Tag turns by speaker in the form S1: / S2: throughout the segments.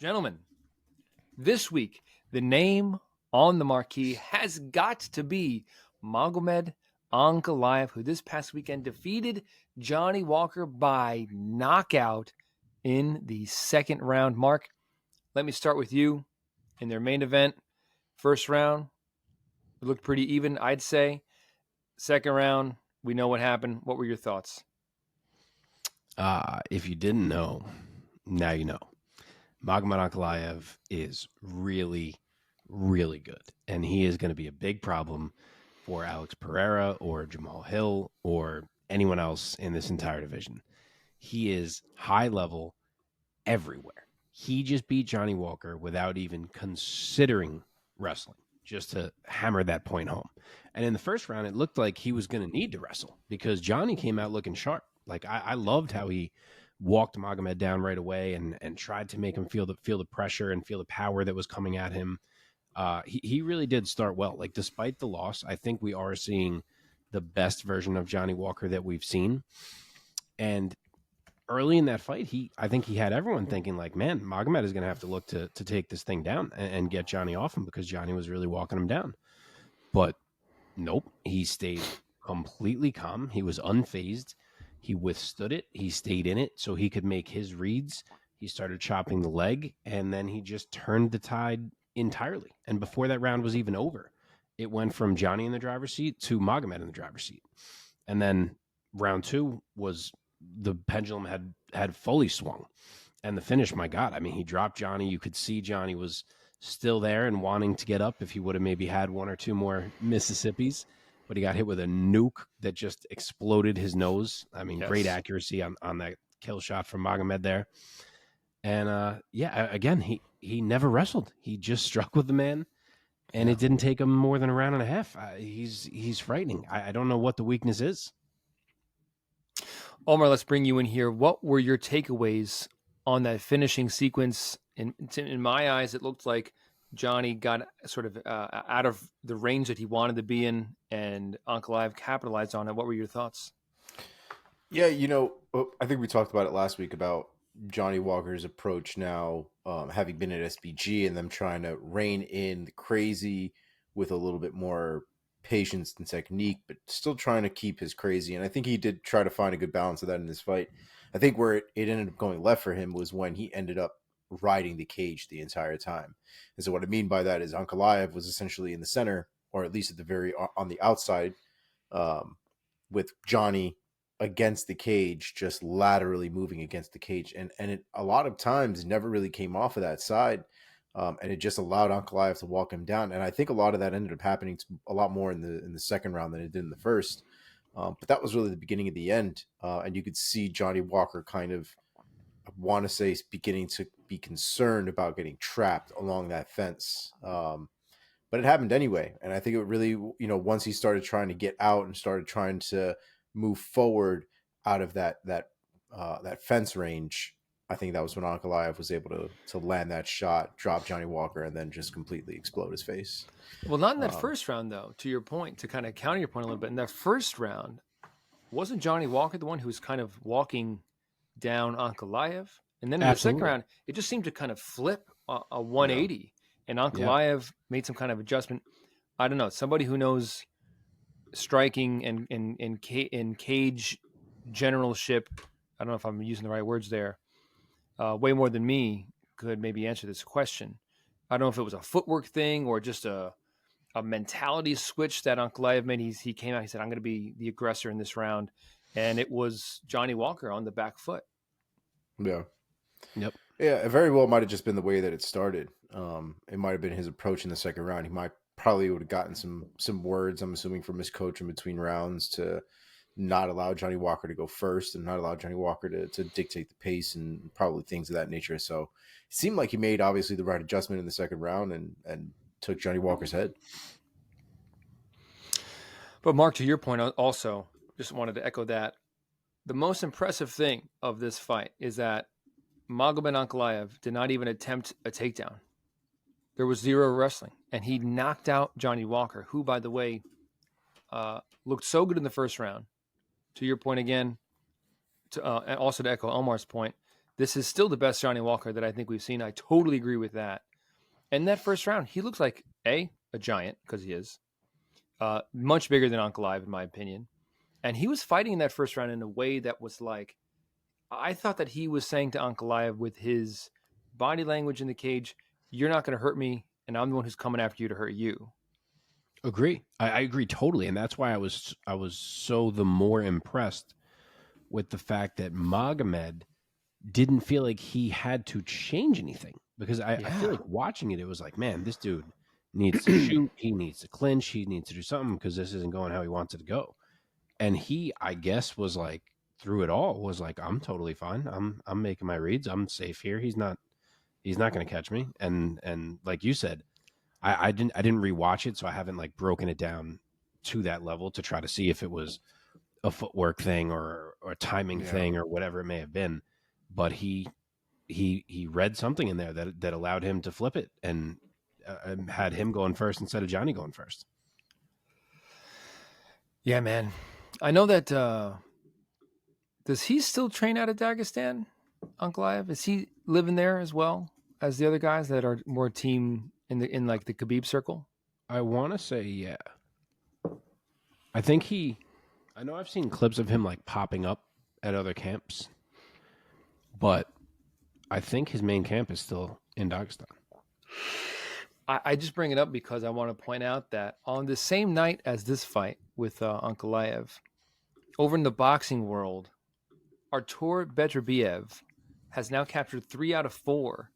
S1: Gentlemen, this week, the name on the marquee has got to be Magomed Ankalaev, who this past weekend defeated Johnny Walker by knockout in the second round. Mark, let me start with you. In their main event, first round, it looked pretty even, I'd say. Second round, we know what happened. What were your thoughts?
S2: If you didn't know, now you know. Magomed Ankalaev is really, really good. And he is going to be a big problem for Alex Ferreira or Jamal Hill or anyone else in this entire division. He is high level everywhere. He just beat Johnny Walker without even considering wrestling, just to hammer that point home. And in the first round, it looked like he was going to need to wrestle because Johnny came out looking sharp. Like I loved how he walked Magomed down right away and tried to make him feel the pressure and feel the power that was coming at him. He really did start well. Like despite the loss, I think we are seeing the best version of Johnny Walker that we've seen. And early in that fight, I think he had everyone thinking like, man, Magomed is going to have to look to take this thing down and get Johnny off him because Johnny was really walking him down. But nope, he stayed completely calm. He was unfazed. He withstood it. He stayed in it so he could make his reads. He started chopping the leg, and then he just turned the tide entirely. And before that round was even over, it went from Johnny in the driver's seat to Magomed in the driver's seat. And then round two was the pendulum had fully swung. And the finish, my God, I mean, he dropped Johnny. You could see Johnny was still there and wanting to get up if he would have maybe had one or two more Mississippis. But he got hit with a nuke that just exploded his nose. I mean,
S1: Yes.
S2: Great accuracy on that kill shot from Magomed there. And again, he never wrestled. He just struck with the man, and it didn't take him more than a round and a half. He's frightening. I don't know what the weakness is.
S1: Omar, let's bring you in here. What were your takeaways on that finishing sequence? In my eyes, it looked like Johnny got sort of out of the range that he wanted to be in, and Ankalaev capitalized on it. What were your thoughts?
S3: Yeah, I think we talked about it last week about Johnny Walker's approach now, having been at SBG and them trying to rein in the crazy with a little bit more patience and technique, but still trying to keep his crazy. And I think he did try to find a good balance of that in this fight. I think where it ended up going left for him was when he ended up riding the cage the entire time. And so what I mean by that is Ankalaev was essentially in the center, or at least at the very on the outside, with Johnny against the cage, just laterally moving against the cage. And it a lot of times never really came off of that side. And it just allowed Ankalaev to walk him down. And I think a lot of that ended up happening a lot more in the second round than it did in the first. But that was really the beginning of the end. And you could see Johnny Walker kind of, I want to say, beginning to be concerned about getting trapped along that fence. But it happened anyway. And I think it really, once he started trying to get out and started trying to move forward out of that fence range, I think that was when Ankalaev was able to land that shot, drop Johnny Walker, and then just completely explode his face.
S1: Well, not in that first round, though, to your point, to kind of counter your point a little bit. In that first round, wasn't Johnny Walker the one who was kind of walking down Ankalaev? And then in the second round, it just seemed to kind of flip a 180, and Ankalaev made some kind of adjustment. I don't know. Somebody who knows striking and in cage generalship, I don't know if I'm using the right words there, way more than me could maybe answer this question. I don't know if it was a footwork thing or just a mentality switch that Ankalaev made. He came out, he said, I'm going to be the aggressor in this round. And it was Johnny Walker on the back foot.
S3: Yeah.
S2: Yep.
S3: Yeah, it very well might have just been the way that it started. It might have been his approach in the second round. He probably would have gotten some words, I'm assuming, from his coach in between rounds to not allow Johnny Walker to go first and not allow Johnny Walker to dictate the pace and probably things of that nature. So it seemed like he made obviously the right adjustment in the second round and took Johnny Walker's head.
S1: But Mark, to your point also, just wanted to echo that. The most impressive thing of this fight is that Magomed Ankalaev did not even attempt a takedown. There was zero wrestling, and he knocked out Johnny Walker, who, by the way, looked so good in the first round. To your point again, and also to echo Omar's point, this is still the best Johnny Walker that I think we've seen. I totally agree with that. And that first round, he looks like a giant, because he is much bigger than Ankalaev, in my opinion. And he was fighting in that first round in a way that was like, I thought that he was saying to Ankalaev with his body language in the cage, you're not going to hurt me, and I'm the one who's coming after you to hurt you.
S2: Agree. I agree totally. And that's why I was so the more impressed with the fact that Magomed didn't feel like he had to change anything, because I feel like watching it, it was like, man, this dude needs to shoot. He needs to clinch. He needs to do something, because this isn't going how he wants it to go. And he, I guess, was like, through it all, was like, I'm totally fine. I'm making my reads. I'm safe here. He's not going to catch me. And like you said, I didn't rewatch it, so I haven't like broken it down to that level to try to see if it was a footwork thing or a timing thing or whatever it may have been. But he read something in there that allowed him to flip it and had him going first instead of Johnny going first.
S1: Yeah, man. I know that. Does he still train out of Dagestan, Ankalaev? Is he living there as well as the other guys that are more team in like the Khabib circle?
S2: I want to say, yeah. I think I know I've seen clips of him like popping up at other camps, but I think his main camp is still in Dagestan.
S1: I just bring it up because I want to point out that on the same night as this fight with Ankalaev, over in the boxing world, Artur Beterbiev has now captured 3 out of 4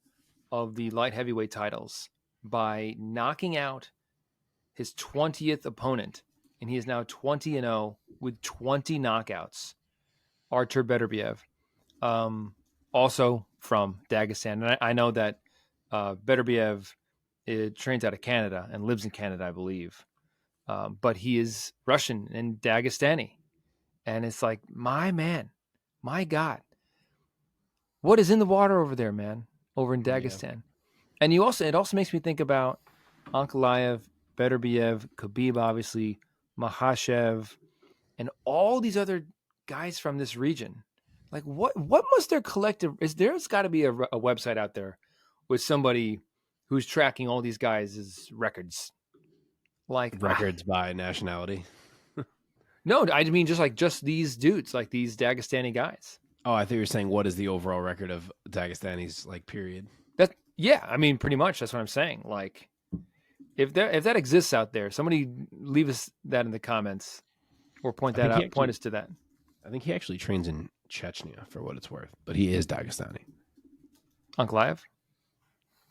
S1: of the light heavyweight titles by knocking out his 20th opponent, and he is now 20-0 with 20 knockouts. Artur Beterbiev, also from Dagestan, and I know that Beterbiev trains out of Canada and lives in Canada, I believe, but he is Russian and Dagestani, and it's like, my man. My God, what is in the water over there, man? Over in Dagestan, yeah. And it also makes me think about Ankalaev, Beterbiev, Khabib, obviously, Makhachev, and all these other guys from this region. Like, what must their collective? There's got to be a website out there with somebody who's tracking all these guys' records, like
S2: records by nationality.
S1: No, I mean just these dudes, like these Dagestani guys.
S2: Oh, I thought you were saying what is the overall record of Dagestani's like period?
S1: I mean, pretty much that's what I'm saying. Like, if that exists out there, somebody leave us that in the comments or point us to that.
S2: I think he actually trains in Chechnya, for what it's worth, but he is Dagestani.
S1: Ankalaev?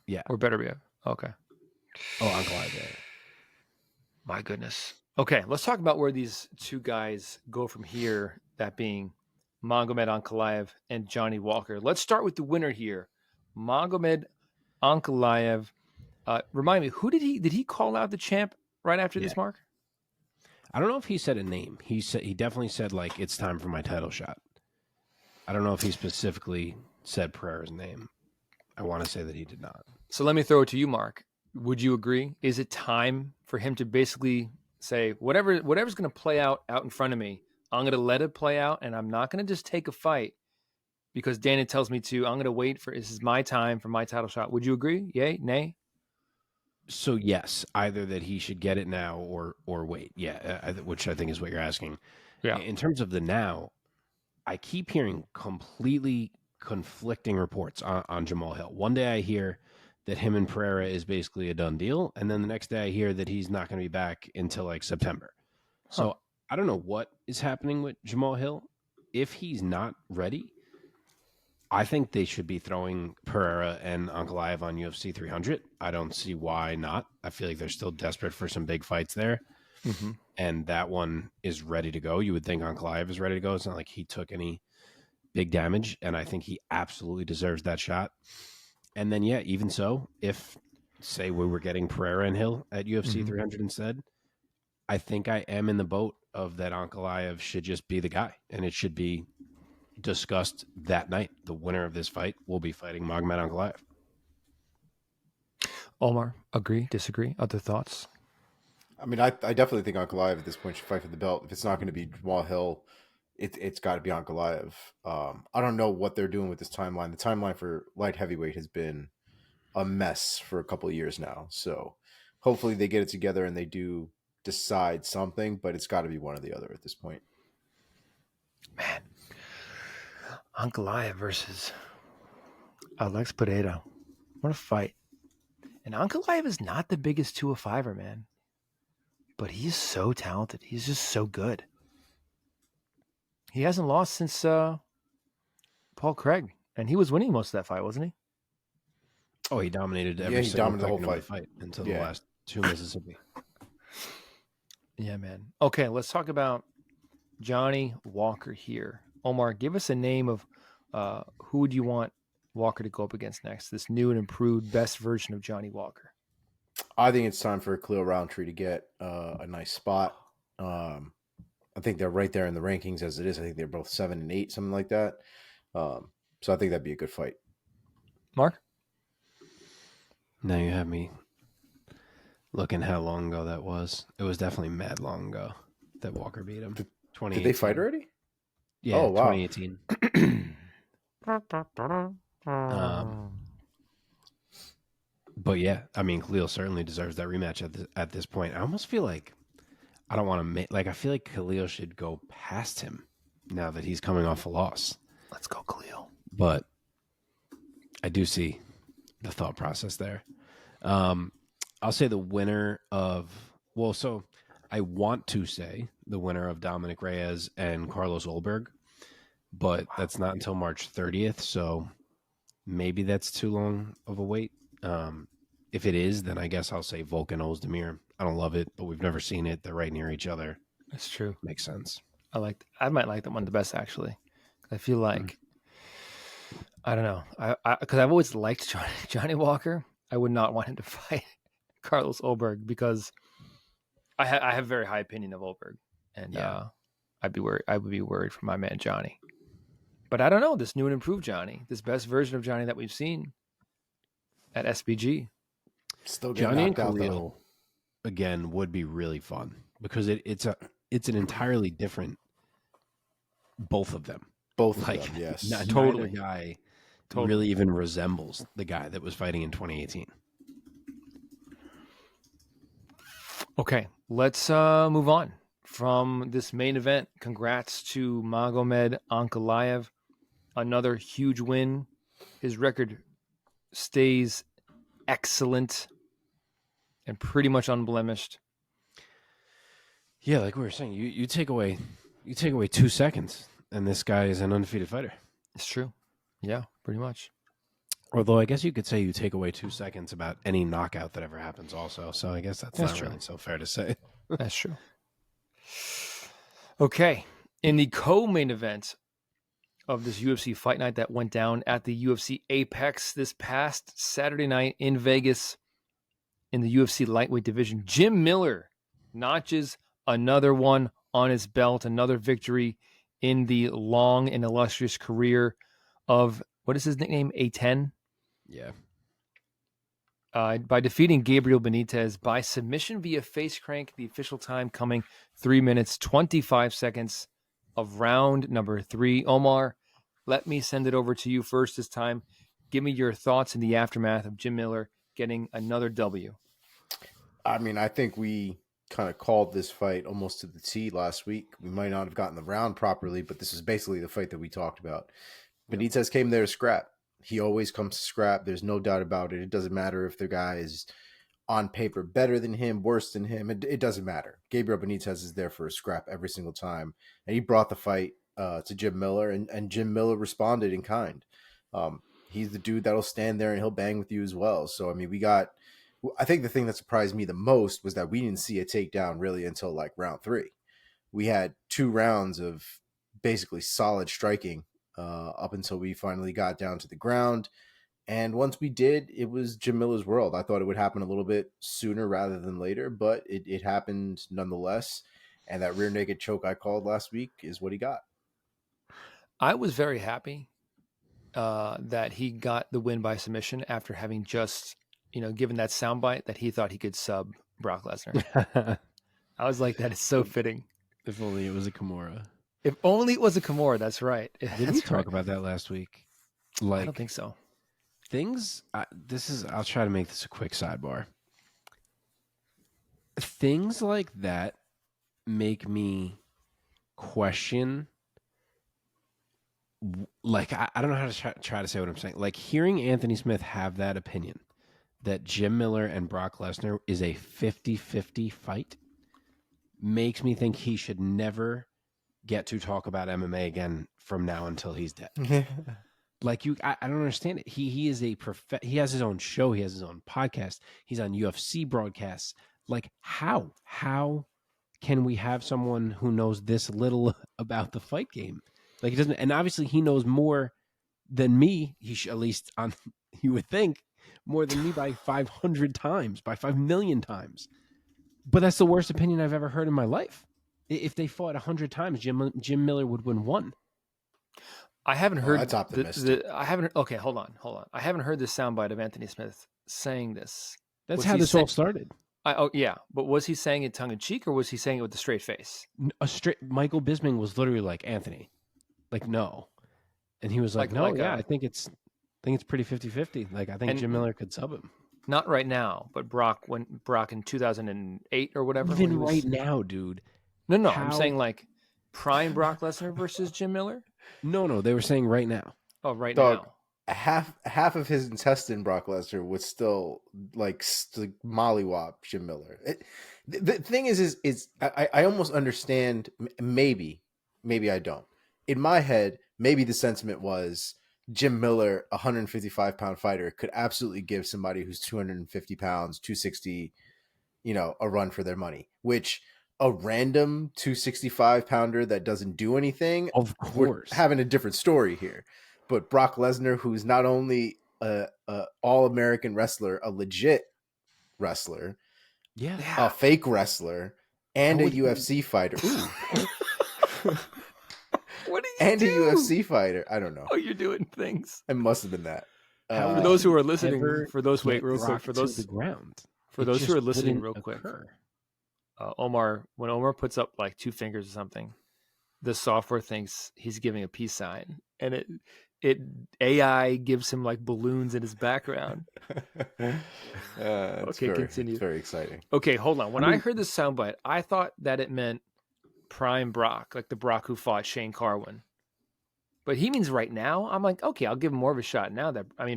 S2: Yeah.
S1: Or Beterbiev? Okay.
S2: Oh, Ankalaev, yeah.
S1: My goodness. Okay, let's talk about where these two guys go from here, that being Magomed Ankalaev and Johnny Walker. Let's start with the winner here, Magomed Ankalaev. Remind me, who did he call out the champ right after this, Mark?
S2: I don't know if he said a name. He definitely said, like, it's time for my title shot. I don't know if he specifically said Pereira's name. I want to say that he did not.
S1: So let me throw it to you, Mark. Would you agree? Is it time for him to basically say, whatever's going to play out in front of me, I'm going to let it play out, and I'm not going to just take a fight because Dana tells me to. I'm going to wait for, this is my time for my title shot. Would you agree? Yay? Nay?
S2: So yes, either that he should get it now or wait. Yeah, which I think is what you're asking.
S1: Yeah.
S2: In terms of the now, I keep hearing completely conflicting reports on Jamal Hill. One day I hear that him and Ferreira is basically a done deal, and then the next day I hear that he's not going to be back until like September. So I don't know what is happening with Jamal Hill. If he's not ready, I think they should be throwing Ferreira and Ankalaev on UFC 300. I don't see why not. I feel like they're still desperate for some big fights there.
S1: Mm-hmm.
S2: And that one is ready to go. You would think Ankalaev is ready to go. It's not like he took any big damage, and I think he absolutely deserves that shot. And then, yeah, even so, if, say, we were getting Ferreira and Hill at UFC 300 instead, I think I am in the boat of that Ankalaev should just be the guy, and it should be discussed that night. The winner of this fight will be fighting Magomed Ankalaev.
S1: Omar, agree, disagree, other thoughts?
S3: I mean, I definitely think Ankalaev at this point should fight for the belt. If it's not going to be Jamal Hill, it's got to be Ankalaev. I don't know what they're doing with this timeline. The timeline for light heavyweight has been a mess for a couple of years now. So hopefully they get it together and they do decide something, but it's got to be one or the other at this point.
S1: Man, Ankalaev versus Alex Pereira. What a fight. And Ankalaev is not the biggest 205er, man. But he's so talented. He's just so good. He hasn't lost since Paul Craig. And he was winning most of that fight, wasn't he?
S2: Oh, he dominated every single the whole fight until the last two Mississippi.
S1: Yeah, man. Okay, let's talk about Johnny Walker here. Omar, give us a name of who would you want Walker to go up against next? This new and improved best version of Johnny Walker.
S3: I think it's time for Khalil Roundtree to get a nice spot. I think they're right there in the rankings as it is. I think they're both 7 and 8, something like that. So I think that'd be a good fight.
S1: Mark?
S2: Now you have me looking how long ago that was. It was definitely mad long ago that Walker beat him.
S3: Did they fight already?
S2: Yeah, oh, wow. 2018. But yeah, I mean, Khalil certainly deserves that rematch at this point. I almost feel like I don't want to I feel like Khalil should go past him now that he's coming off a loss.
S1: Let's go, Khalil.
S2: But I do see the thought process there. I'll say the winner of I want to say the winner of Dominic Reyes and Carlos Ulberg, but that's not until March 30th, so maybe that's too long of a wait. If it is, then I guess I'll say Volkan Ozdemir. I don't love it, but we've never seen it. They're right near each other.
S1: That's true.
S2: Makes sense.
S1: I might like that one the best, actually. I feel like I don't know. Because I've always liked Johnny Walker. I would not want him to fight Carlos Ulberg because I have a very high opinion of Ulberg, and I'd be worried. I would be worried for my man Johnny. But I don't know, this new and improved Johnny, this best version of Johnny that we've seen at SBG.
S3: Still
S2: Johnny and Khalil again would be really fun because it's an entirely different both of them.
S3: Both of them, yes.
S2: Totally. Neither guy really even resembles the guy that was fighting in 2018.
S1: Okay, let's move on from this main event. Congrats to Magomed Ankalaev. Another huge win. His record stays excellent and pretty much unblemished.
S2: Yeah, like we were saying, you take away 2 seconds and this guy is an undefeated fighter.
S1: It's true. Yeah, pretty much.
S2: Although I guess you could say you take away 2 seconds about any knockout that ever happens also. So I guess that's not
S1: true.
S2: Really so fair to say.
S1: That's true. Okay. In the co-main event of this UFC fight night that went down at the UFC Apex this past Saturday night in Vegas in the UFC lightweight division, Jim Miller notches another one on his belt, another victory in the long and illustrious career of, what is his nickname? A10?
S2: Yeah.
S1: By defeating Gabriel Benitez by submission via face crank, the official time coming 3 minutes, 25 seconds of round number 3. Omar, let me send it over to you first this time. Give me your thoughts in the aftermath of Jim Miller getting another W.
S3: I mean, I think we kind of called this fight almost to the T last week. We might not have gotten the round properly, but this is basically the fight that we talked about. Benitez came there to scrap. He always comes to scrap. There's no doubt about it. It doesn't matter if the guy is on paper better than him, worse than him. It doesn't matter. Gabriel Benitez is there for a scrap every single time. And he brought the fight to Jim Miller, and Jim Miller responded in kind. He's the dude that'll stand there and he'll bang with you as well. So, I mean, I think the thing that surprised me the most was that we didn't see a takedown really until like round 3. We had 2 rounds of basically solid striking up until we finally got down to the ground. And once we did, it was Jim Miller's world. I thought it would happen a little bit sooner rather than later, but it happened nonetheless. And that rear naked choke I called last week is what he got.
S1: I was very happy that he got the win by submission after having just, given that soundbite that he thought he could sub Brock Lesnar. I was like, that is so fitting.
S2: If only it was a Kimura.
S1: If only it was a Kimura. That's right.
S2: Did we talk about that last week? Like,
S1: I don't think so.
S2: I'll try to make this a quick sidebar. Things like that make me question. Like, I don't know how to try to say what I'm saying. Like, hearing Anthony Smith have that opinion that Jim Miller and Brock Lesnar is a 50-50 fight makes me think he should never get to talk about MMA again from now until he's dead. Like, I don't understand it. He is he has his own show. He has his own podcast. He's on UFC broadcasts. Like, how can we have someone who knows this little about the fight game? Like, he doesn't, and obviously he knows more than me. He should, at least you would think, more than me by 500 times, by 5 million times. But that's the worst opinion I've ever heard in my life. If they fought 100 times, Jim Miller would win one.
S1: I haven't heard.
S3: That's optimistic.
S1: I haven't. Okay, hold on. I haven't heard the soundbite of Anthony Smith saying this.
S2: That's how this all started.
S1: Yeah, but was he saying it tongue in cheek, or was he saying it with a straight face?
S2: Michael Bisping was literally like, Anthony, like, no, and he was like no, yeah, I think it's pretty 50-50. Like, I think Jim Miller could sub him.
S1: Not right now, but Brock in 2008 or whatever.
S2: Even right now, dude.
S1: No, I'm saying like prime Brock Lesnar versus Jim Miller.
S2: No, they were saying right now.
S1: Oh, right now.
S3: Half of his intestine, Brock Lesnar, would still like mollywop Jim Miller. The thing is I almost understand. Maybe I don't. In my head, maybe the sentiment was Jim Miller, a 155-pound fighter, could absolutely give somebody who's 250 pounds, 260, a run for their money. Which a random 265-pounder that doesn't do anything,
S2: of course,
S3: we're having a different story here. But Brock Lesnar, who's not only a all-American wrestler, a legit wrestler, a fake wrestler, and a UFC fighter.
S1: What do
S3: a UFC fighter. I don't know.
S1: Oh, you're doing things.
S3: It must have been that.
S1: For those who are listening, for those who are listening, real quick. Omar, when Omar puts up like two fingers or something, the software thinks he's giving a peace sign, and it AI gives him like balloons in his background. Continue.
S3: It's very exciting.
S1: Okay, hold on. When I heard this soundbite, I thought that it meant prime Brock, like the Brock who fought Shane Carwin. But he means right now. I'm like, okay, I'll give him more of a shot now.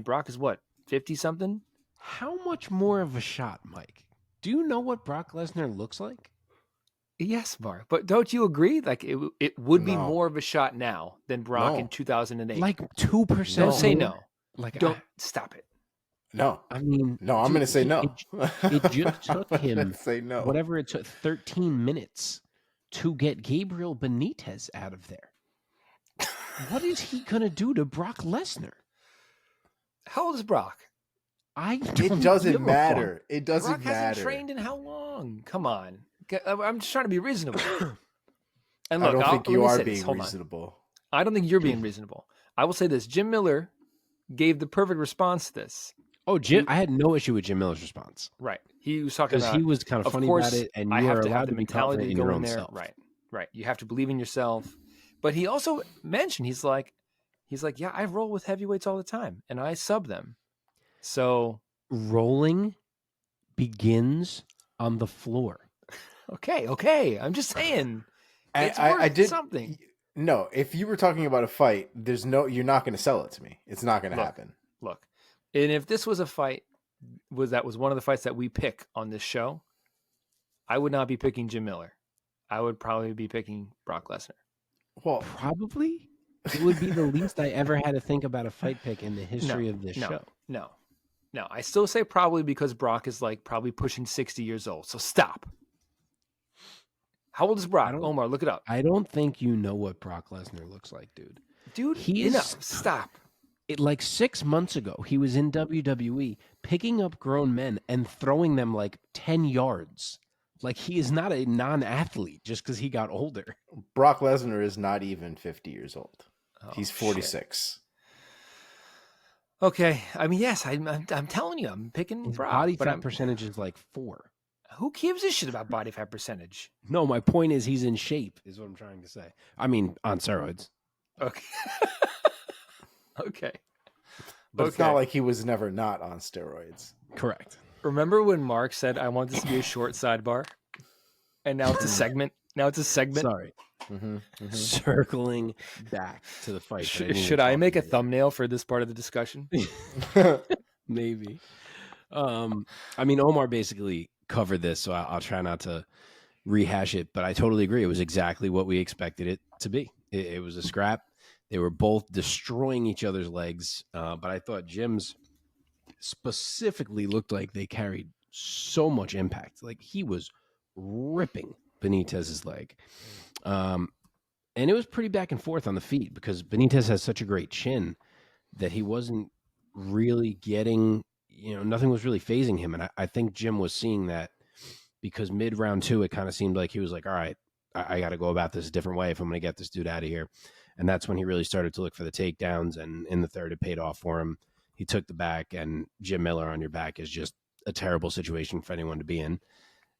S1: Brock is what, 50 something?
S2: How much more of a shot, Mike? Do you know what Brock Lesnar looks like?
S1: Yes, Mark. But don't you agree? Like it would be more of a shot now than Brock in 2008.
S2: Like 2%.
S1: Don't say no. Like, don't stop it.
S3: No.
S2: I mean,
S3: no, I'm going to say no.
S2: It just took him
S3: say no.
S2: Whatever it took, 13 minutes to get Gabriel Benitez out of there. What is he going to do to Brock Lesnar?
S1: How old is Brock?
S3: It doesn't matter. It doesn't
S1: Brock
S3: matter.
S1: Hasn't trained in how long? Come on. I'm just trying to be reasonable. And
S3: look,
S1: I
S3: don't think you are being reasonable.
S1: I don't think you're being reasonable. I will say this. Jim Miller gave the perfect response to this.
S2: Oh, I had no issue with Jim Miller's response.
S1: Right. He was talking about...
S2: Because he was kind of funny about it, and you are allowed to be confident in your own self.
S1: Right. You have to believe in yourself. But he also mentioned, he's like, yeah, I roll with heavyweights all the time, and I sub them. So...
S2: Rolling begins on the floor.
S1: Okay. I'm just saying.
S3: I did
S1: something.
S3: No, if you were talking about a fight, you're not going to sell it to me. It's not going to happen.
S1: Look, and if this was a fight, was one of the fights that we pick on this show, I would not be picking Jim Miller. I would probably be picking Brock Lesnar.
S2: Well, probably. It would be the least I ever had to think about a fight pick in the history of this show.
S1: No, I still say probably because Brock is like probably pushing 60 years old. So stop. How old is Brock? Omar, look it up.
S2: I don't think you know what Brock Lesnar looks like, dude.
S1: Stop.
S2: Like 6 months ago, he was in WWE picking up grown men and throwing them like 10 yards. Like, he is not a non-athlete just because he got older.
S3: Brock Lesnar is not even 50 years old. He's 46.
S1: Shit. Okay. I mean, yes, I'm telling you, I'm picking
S2: His
S1: Brock.
S2: body fat percentage is like 4.
S1: Who gives a shit about body fat percentage?
S2: No, my point is he's in shape, is what I'm trying to say. I mean, on steroids.
S1: Okay. Okay.
S3: But it's not like he was never not on steroids.
S2: Correct.
S1: Remember when Mark said, I want this to be a short sidebar? And now it's a segment?
S2: Sorry. Circling back to the fight.
S1: Should I make a thumbnail for this part of the discussion?
S2: Maybe. I mean, Omar basically covered this, so I'll try not to rehash it, but I totally agree. It was exactly what we expected it to be. It was a scrap. They were both destroying each other's legs, but I thought Jim's specifically looked like they carried so much impact. Like he was ripping Benitez's leg. And it was pretty back and forth on the feet because Benitez has such a great chin that he wasn't really getting, nothing was really phasing him. And I think Jim was seeing that because mid round 2, it kind of seemed like he was like, all right, I got to go about this a different way if I'm going to get this dude out of here. And that's when he really started to look for the takedowns. And in the third, it paid off for him. He took the back, and Jim Miller on your back is just a terrible situation for anyone to be in.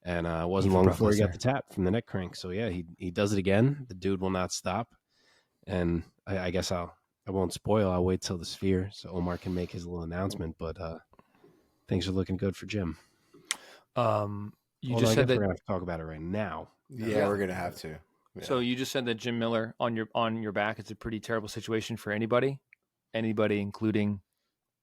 S2: And it wasn't long before he got the tap from the neck crank. So, yeah, he does it again. The dude will not stop. And I guess I won't spoil. I'll wait till the Sphere so Omar can make his little announcement. But things are looking good for Jim.
S1: You just said that
S2: we're going to have to talk about it right now.
S3: Yeah, we're going to have to. Yeah.
S1: So you just said that Jim Miller on your back is a pretty terrible situation for anybody, including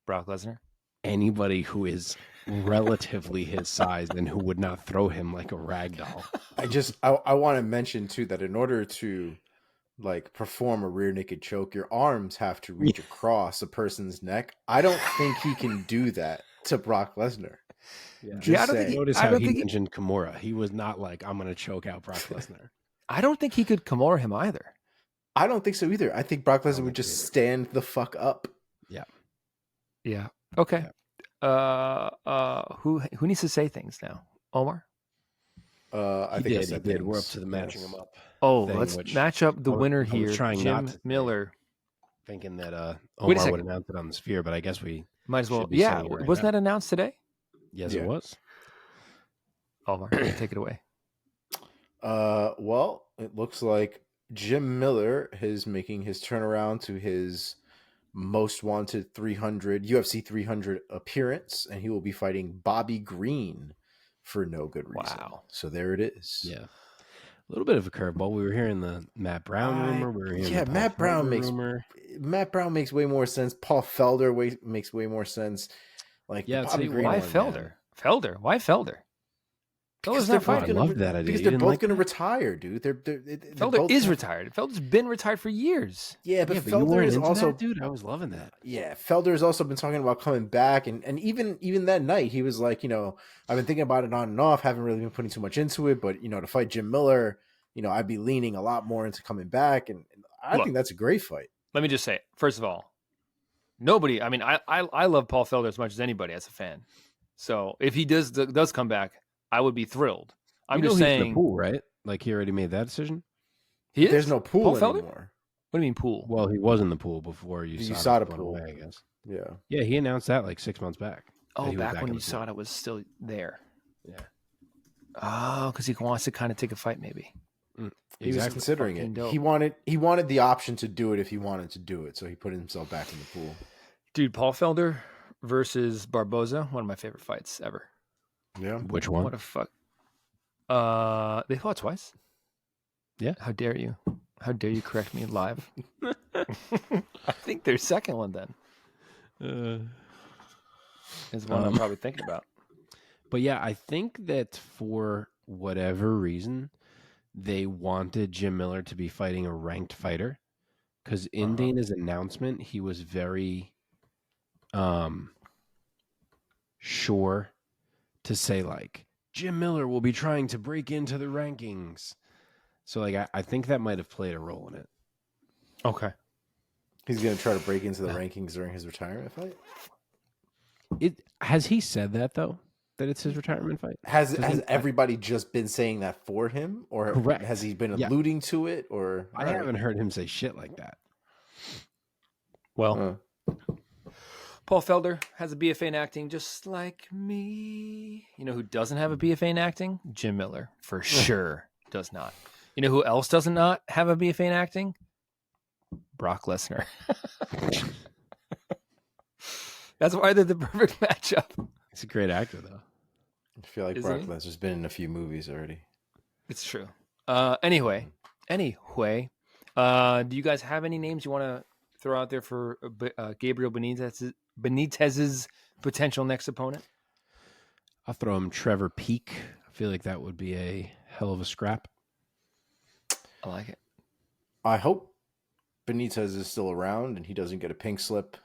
S1: Brock Lesnar.
S2: Anybody who is relatively his size and who would not throw him like a rag doll.
S3: I want to mention too that in order to like perform a rear naked choke, your arms have to reach across a person's neck. I don't think he can do that to Brock Lesnar.
S2: Yeah, notice how he mentioned Kimura. He was not like, I'm going to choke out Brock Lesnar.
S1: I don't think he could Kimura him either.
S3: I don't think so either. I think Brock Lesnar would just stand the fuck up.
S2: Yeah.
S1: Yeah. Okay. Yeah. Who needs to say things now? Omar?
S3: I think I said
S2: did. We're up to the matching them up.
S1: Oh, let's match up the winner here.
S2: Trying
S1: Jim
S2: not to
S1: Miller.
S2: Thinking that Omar would announce it on the Sphere, but I guess we
S1: might as well. Yeah. Wasn't that announced today?
S2: Yes, it was.
S1: Omar, take it away.
S3: Well, it looks like Jim Miller is making his turnaround to his most wanted 300 UFC 300 appearance, and he will be fighting Bobby Green for no good reason.
S1: Wow!
S3: So there it is.
S2: Yeah, a little bit of a curveball. We were hearing the Matt Brown rumor.
S3: Matt Brown makes way more sense. Paul Felder makes way more sense. Like,
S1: Bobby Green. Why Felder? Why Felder?
S3: Because they're both gonna, I love that idea. Because they're both going to retire, dude.
S1: Felder is retired. Felder's been retired for years.
S3: Yeah, but Felder is also,
S2: dude. I was loving that.
S3: Yeah, Felder has also been talking about coming back, and even that night, he was like, I've been thinking about it on and off. Haven't really been putting too much into it, but to fight Jim Miller, I'd be leaning a lot more into coming back, and I think that's a great fight.
S1: Let me just say, first of all, nobody. I mean, I love Paul Felder as much as anybody as a fan. So if he does come back, I would be thrilled. I'm just saying.
S2: He's in the pool, right? Like he already made that decision.
S1: He is?
S3: There's no pool anymore.
S1: What do you mean pool?
S2: Well, he was in the pool before USADA pool. Away, I guess.
S3: Yeah.
S2: Yeah, he announced that like 6 months back.
S1: Oh, back when USADA was still there.
S2: Yeah.
S1: Oh, because he wants to kind of take a fight, maybe.
S3: He was considering it. Dope. He wanted the option to do it if he wanted to do it, so he put himself back in the pool.
S1: Dude, Paul Felder versus Barboza, one of my favorite fights ever.
S3: Yeah.
S2: Which one?
S1: What a fuck. They fought twice.
S2: Yeah.
S1: How dare you? How dare you correct me live? I think their second one then is one I'm probably thinking about.
S2: But yeah, I think that for whatever reason, they wanted Jim Miller to be fighting a ranked fighter because in Dana's announcement, he was very sure to say like Jim Miller will be trying to break into the rankings. So like I think that might have played a role in it.
S1: Okay.
S3: He's going to try to break into the rankings during his retirement fight?
S2: Has he said that though? That it's his retirement fight?
S3: Has everybody just been saying that for him? Or
S2: correct.
S3: Has he been alluding to it? Or
S2: I haven't heard him say shit like that.
S1: Well, Paul Felder has a BFA in acting just like me. You know who doesn't have a BFA in acting? Jim Miller, for sure, does not. You know who else does not have a BFA in acting? Brock Lesnar. That's why they're the perfect matchup.
S2: He's a great actor, though.
S3: I feel like Brock Lesnar's been in a few movies already.
S1: It's true. Anyway, do you guys have any names you want to throw out there for Gabriel Benitez's potential next opponent?
S2: I'll throw him Trevor Peak. I feel like that would be a hell of a scrap.
S1: I like it.
S3: I hope Benitez is still around and he doesn't get a pink slip.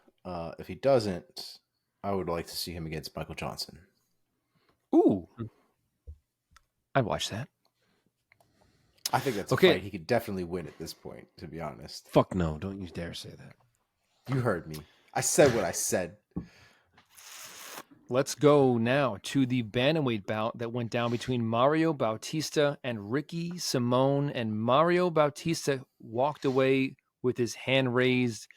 S3: If he doesn't, I would like to see him against Michael Johnson.
S1: Ooh. I'd watch that.
S3: I think that's a fight he could definitely win at this point, to be honest.
S2: Fuck no. Don't you dare say that.
S3: You heard me. I said what I said.
S1: Let's go now to the bantamweight bout that went down between Mario Bautista and Ricky Simon. And Mario Bautista walked away with his hand raised,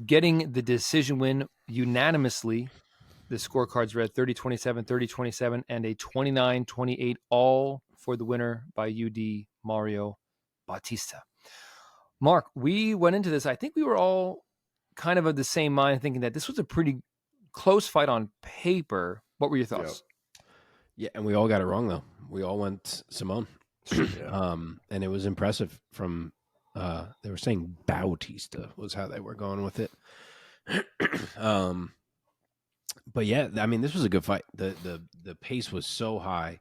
S1: getting the decision win unanimously. The scorecards read 30-27, 30-27, and a 29-28, all for the winner by UD Mario Bautista. Mark, we went into this. I think we were all kind of the same mind, thinking that this was a pretty close fight on paper. What were your thoughts?
S2: Yeah, and we all got it wrong, though. We all went Simone.
S3: Yeah.
S2: And it was impressive from, they were saying Bautista was how they were going with it. But yeah, I mean, this was a good fight. The pace was so high,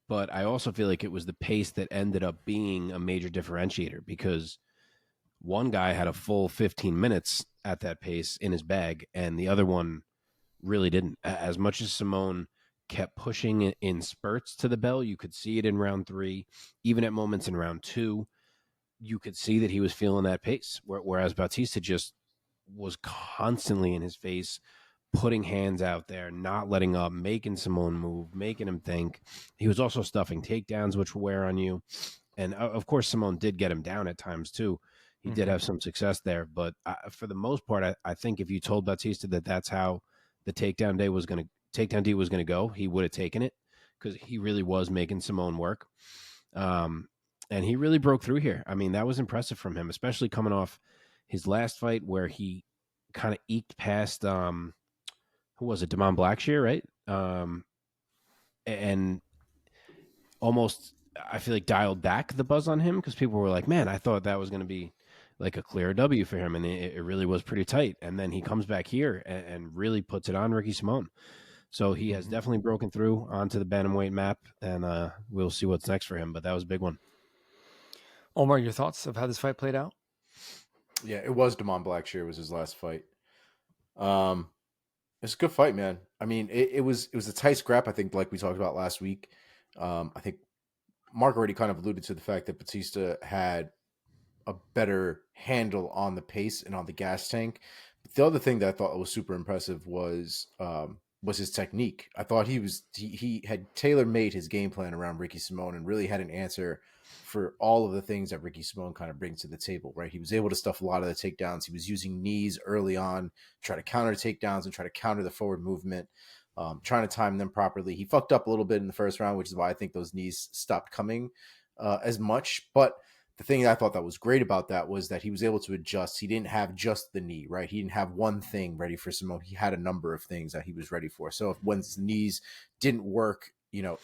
S2: but I also feel like it was the pace that ended up being a major differentiator, because one guy had a full 15 minutes at that pace in his bag, and the other one really didn't. As much as Simone kept pushing in spurts to the bell, you could see it in round 3, even at moments in round 2, you could see that he was feeling that pace, whereas Bautista just was constantly in his face, putting hands out there, not letting up, making Simone move, making him think. He was also stuffing takedowns, which will wear on you. And of course, Simone did get him down at times too. He did have some success there. But for the most part, I think if you told Bautista that that's how the takedown D was going to go, he would have taken it, because he really was making Simone work. And he really broke through here. I mean, that was impressive from him, especially coming off his last fight where he kind of eked past who was it? Damon Blackshear, right? And almost, I feel like, dialed back the buzz on him, because people were like, man, I thought that was going to be like a clear W for him. And it really was pretty tight. And then he comes back here and really puts it on Ricky Simon. So he has definitely broken through onto the bantamweight map, and we'll see what's next for him. But that was a big one.
S1: Omar, your thoughts of how this fight played out?
S3: Yeah, it was Damon Blackshear was his last fight. It's a good fight, man. I mean, it was a tight scrap, I think, like we talked about last week. I think Mark already kind of alluded to the fact that Bautista had a better handle on the pace and on the gas tank. But the other thing that I thought was super impressive was his technique. I thought he had tailor-made his game plan around Ricky Simon and really had an answer for all of the things that Ricky Simon kind of brings to the table, right? He was able to stuff a lot of the takedowns. He was using knees early on, try to counter takedowns and try to counter the forward movement, trying to time them properly. He fucked up a little bit in the first round, which is why I think those knees stopped coming as much. But the thing that I thought that was great about that was that he was able to adjust. He didn't have just the knee, right? He didn't have one thing ready for Simone. He had a number of things that he was ready for. So when his knees didn't work,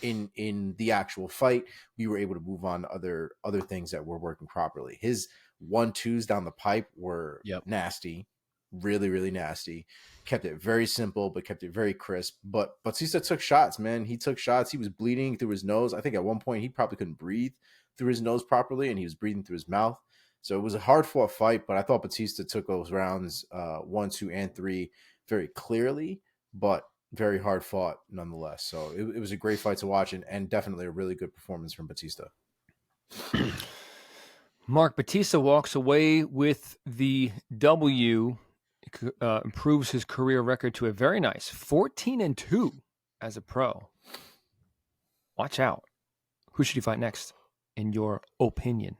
S3: in the actual fight, we were able to move on to other things that were working properly. His 1-2s down the pipe were nasty, really, really nasty. Kept it very simple, but kept it very crisp. But Bautista took shots, man. He took shots. He was bleeding through his nose. I think at one point he probably couldn't breathe through his nose properly, and he was breathing through his mouth. So it was a hard-fought fight, but I thought Bautista took those rounds 1, 2, and 3 very clearly, but very hard fought nonetheless. So it was a great fight to watch, and definitely a really good performance from Bautista.
S1: Mark, Bautista walks away with the W, improves his career record to a very nice 14-2 as a pro. Watch out. Who should he fight next, in your opinion?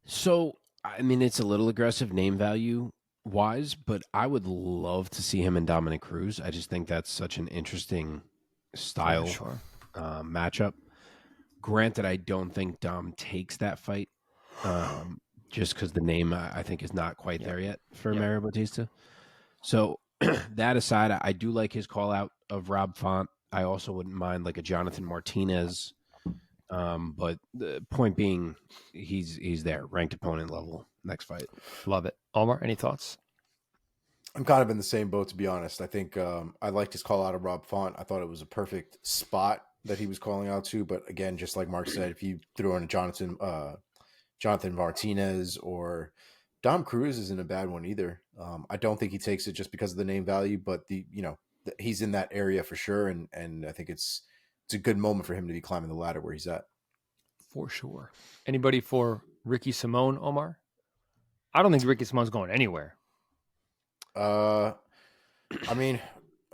S2: So, I mean, it's a little aggressive name value wise, but I would love to see him and Dominic Cruz. I just think that's such an interesting style matchup. Granted, I don't think Dom takes that fight just because the name I think is not quite there yet for Mario Bautista. So that aside, I do like his call out of Rob Font. I also wouldn't mind like a Jonathan Martinez. But the point being, he's there, ranked opponent level, next fight.
S1: Love it. Omar, any thoughts?
S3: I'm kind of in the same boat, to be honest. I think I liked his call out of Rob Font. I thought it was a perfect spot that he was calling out to. But again, just like Mark said, if you throw in a Jonathan Martinez or Dom Cruz isn't a bad one either. I don't think he takes it just because of the name value, but he's in that area for sure, and I think it's a good moment for him to be climbing the ladder where he's at.
S1: For sure. Anybody for Ricky Simone, Omar? I don't think Ricky Simone's going anywhere.
S3: I mean,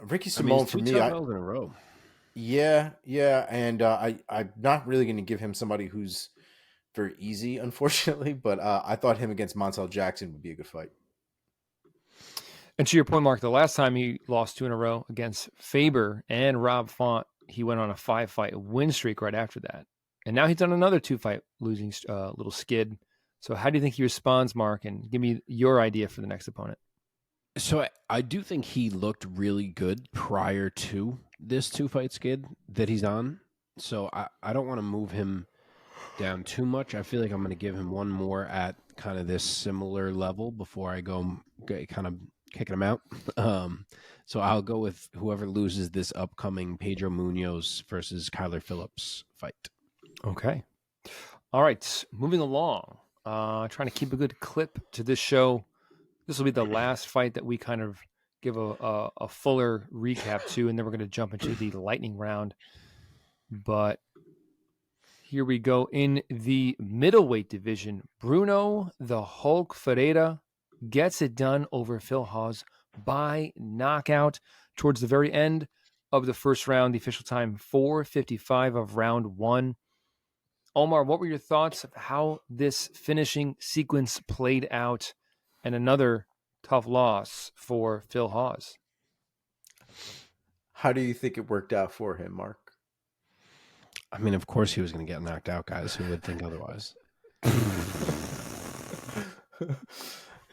S3: Ricky Simone for me,
S2: in a row.
S3: Yeah, and I'm not really going to give him somebody who's very easy, unfortunately, but I thought him against Montel Jackson would be a good fight.
S1: And to your point, Mark, the last time he lost 2 in a row against Faber and Rob Font, he went on a 5-fight win streak right after that. And now he's done another 2-fight losing little skid. So how do you think he responds, Mark? And give me your idea for the next opponent.
S2: So I do think he looked really good prior to this 2-fight skid that he's on. So I don't want to move him down too much. I feel like I'm going to give him one more at kind of this similar level before I go kind of kicking him out. So I'll go with whoever loses this upcoming Pedro Munoz versus Kyler Phillips fight.
S1: Okay. All right. Moving along. Trying to keep a good clip to this show. This will be the last fight that we kind of give a fuller recap to, and then we're going to jump into the lightning round. But here we go in the middleweight division. Brunno, the Hulk Ferreira, gets it done over Phil Hawes by knockout towards the very end of the first round. The official time, 4:55 of round 1. Omar, what were your thoughts of how this finishing sequence played out? And another tough loss for Phil Hawes.
S3: How do you think it worked out for him, Mark?
S2: I mean, of course he was going to get knocked out, guys. Who would think otherwise?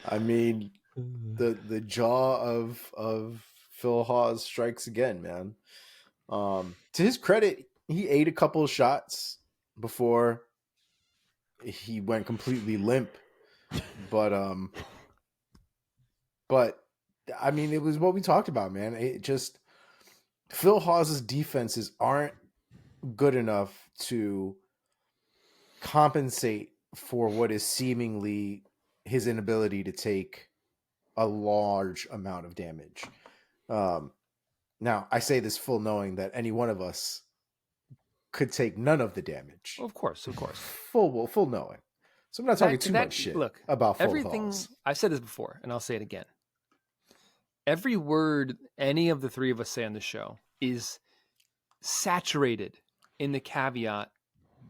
S3: I mean, the jaw of Phil Hawes strikes again, man. To his credit, he ate a couple of shots before he went completely limp. But I mean, it was what we talked about, man. It just Phil Hawes' defenses aren't good enough to compensate for what is seemingly his inability to take a large amount of damage. Now, I say this full knowing that any one of us could take none of the damage.
S1: Of course.
S3: Full knowing. So I'm not talking too much shit about Phil Hawes.
S1: I've said this before, and I'll say it again. Every word any of the three of us say on the show is saturated in the caveat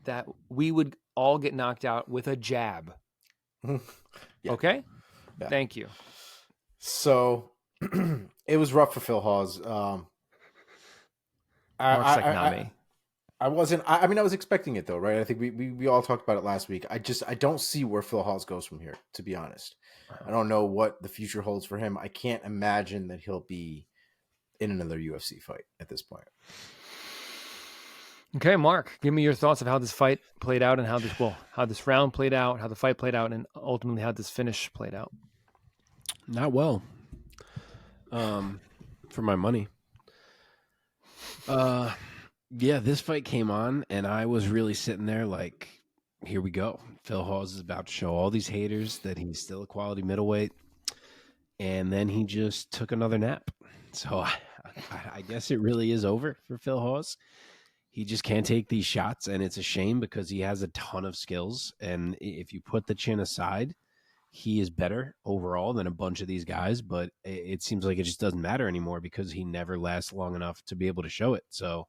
S1: that we would all get knocked out with a jab. Yeah. Okay? Yeah. Thank you.
S3: So it was rough for Phil Hawes. I wasn't. I mean, I was expecting it though, right? I think we all talked about it last week. I don't see where Phil Hawes goes from here, to be honest. I don't know what the future holds for him. I can't imagine that he'll be in another UFC fight at this point.
S1: Okay, Mark, give me your thoughts of how this fight played out and how this round played out, how the fight played out, and ultimately how this finish played out.
S2: Not well. For my money. Yeah, this fight came on, and I was really sitting there like, here we go. Phil Hawes is about to show all these haters that he's still a quality middleweight, and then he just took another nap. So I guess it really is over for Phil Hawes. He just can't take these shots, and it's a shame because he has a ton of skills, and if you put the chin aside, he is better overall than a bunch of these guys, but it seems like it just doesn't matter anymore because he never lasts long enough to be able to show it. So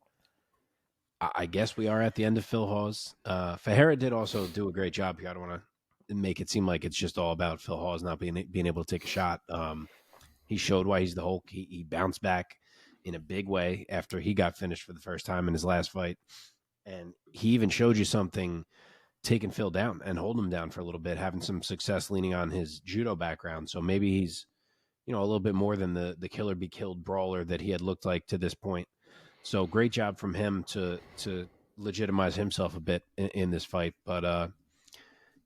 S2: I guess we are at the end of Phil Hawes. Ferreira did also do a great job here. I don't want to make it seem like it's just all about Phil Hawes not being able to take a shot. He showed why he's the Hulk. He bounced back in a big way after he got finished for the first time in his last fight. And he even showed you something taking Phil down and holding him down for a little bit, having some success leaning on his judo background. So maybe he's, a little bit more than the killer be killed brawler that he had looked like to this point. So great job from him to legitimize himself a bit in this fight. But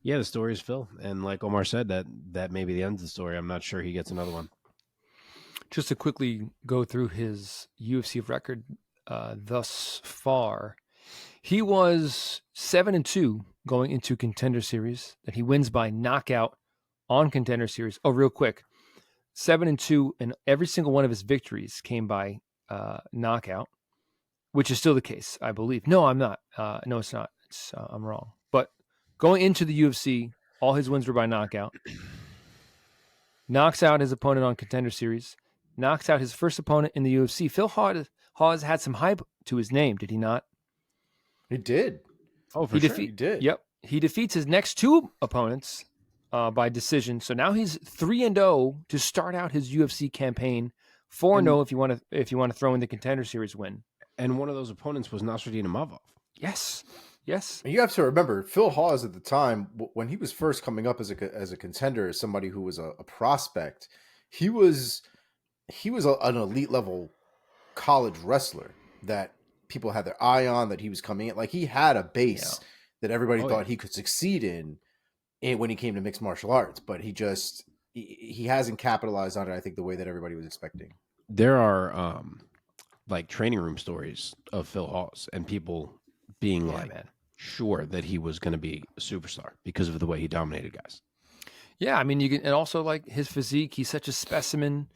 S2: the story is Phil. And like Omar said, that may be the end of the story. I'm not sure he gets another one.
S1: Just to quickly go through his UFC record thus far, he was 7-2 going into Contender Series that he wins by knockout on Contender Series. Oh, real quick, 7-2, and every single one of his victories came by knockout, which is still the case, I believe. No, I'm not. No, it's not. I'm wrong. But going into the UFC, all his wins were by knockout. Knocks out his opponent on Contender Series. Knocks out his first opponent in the UFC. Phil Hawes had some hype to his name, did he not?
S3: He did.
S2: Oh, for sure.
S3: He did.
S1: Yep. He defeats his next two opponents by decision. So now he's 3-0 to start out his UFC campaign. 4-0 if you want to throw in the Contender Series win.
S2: And one of those opponents was Nasruddin Imavov.
S1: Yes.
S3: And you have to remember, Phil Hawes at the time, when he was first coming up as a contender, as somebody who was a prospect, he was an elite level college wrestler that people had their eye on, that he was coming in. Like, he had a base that everybody thought he could succeed in when he came to mixed martial arts, but he hasn't capitalized on it, I think, the way that everybody was expecting.
S2: There are like training room stories of Phil Hawes and people being sure that he was going to be a superstar because of the way he dominated guys.
S1: Yeah, I mean, and also like his physique, he's such a specimen.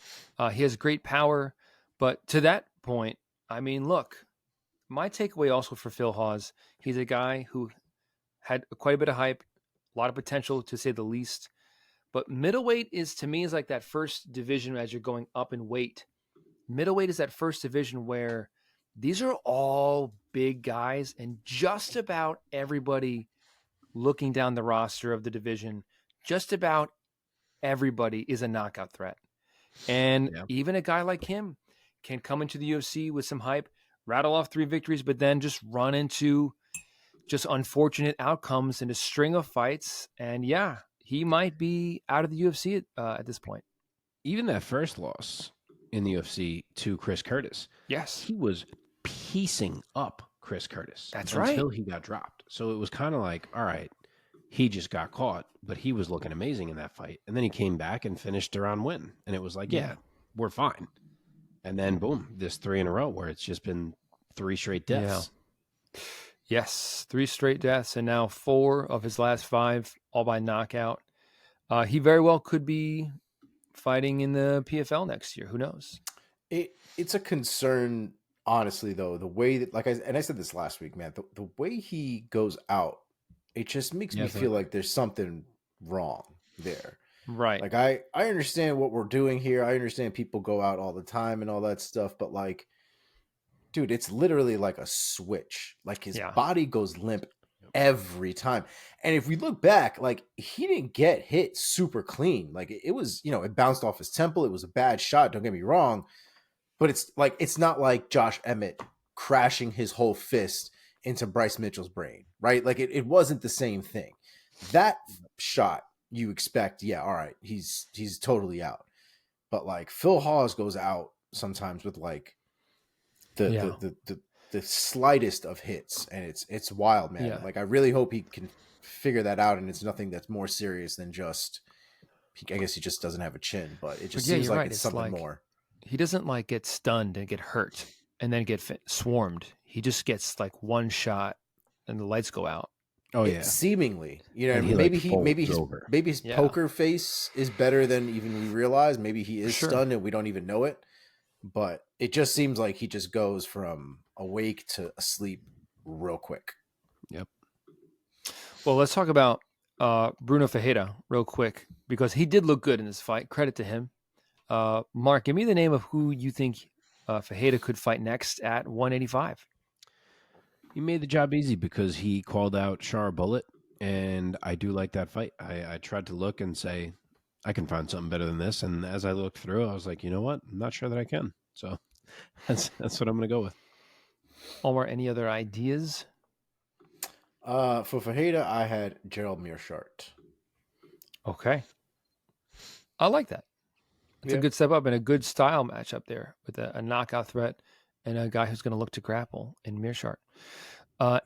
S1: He has great power. But to that point, I mean, look, my takeaway also for Phil Hawes, he's a guy who had quite a bit of hype, a lot of potential to say the least. But middleweight is like that first division as you're going up in weight. Middleweight is that first division where these are all big guys, and just about everybody looking down the roster of the division, just about everybody is a knockout threat. And even a guy like him can come into the UFC with some hype, rattle off 3 victories, but then just run into just unfortunate outcomes in a string of fights. And he might be out of the UFC at this point.
S2: Even that first loss in the UFC to Chris Curtis.
S1: Yes.
S2: He was piecing up Chris Curtis.
S1: That's
S2: until he got dropped. So it was kind of like, all right, he just got caught, but he was looking amazing in that fight. And then he came back and finished a round win. And it was like, we're fine. And then boom, this 3 in a row where it's just been 3 straight deaths.
S1: Yeah. Yes, 3 straight deaths, and now 4 of his last 5, all by knockout. He very well could be fighting in the PFL next year. Who knows?
S3: It's a concern, honestly, though, the way that, I said this last week, man, the way he goes out, it just makes me feel like there's something wrong there.
S1: Right.
S3: Like, I understand what we're doing here. I understand people go out all the time and all that stuff, but like, dude, it's literally like a switch. Like, his body goes limp every time. And if we look back, like, he didn't get hit super clean. Like, it was, it bounced off his temple. It was a bad shot. Don't get me wrong. But it's not like Josh Emmett crashing his whole fist into Bryce Mitchell's brain, right? Like, it wasn't the same thing. That shot, you expect, all right, he's totally out. But like, Phil Hawes goes out sometimes with like the slightest of hits, and it's wild, man. Yeah. Like, I really hope he can figure that out, and it's nothing that's more serious than just, I guess he just doesn't have a chin, but it just seems like it's something like, more.
S1: He doesn't like get stunned and get hurt and then get swarmed. He just gets like one shot and the lights go out.
S3: Oh yeah, seemingly, maybe his poker face is better than even we realize. Maybe he is stunned and we don't even know it. But it just seems like he just goes from awake to asleep real quick.
S2: Yep.
S1: Well, let's talk about Brunno Ferreira real quick, because he did look good in this fight. Credit to him. Mark, give me the name of who you think Ferreira could fight next at 185.
S2: He made the job easy because he called out Shar Bullet And I do like that fight. I tried to look and say, I can find something better than this. And as I looked through, I was like, you know what? I'm not sure that I can. So that's what I'm going to go with.
S1: Omar, any other ideas?
S3: For Ferreira, I had Gerald Meerschaert.
S1: Okay. I like that. It's a good step up and a good style matchup there with a knockout threat and a guy who's going to look to grapple in Meerschaert.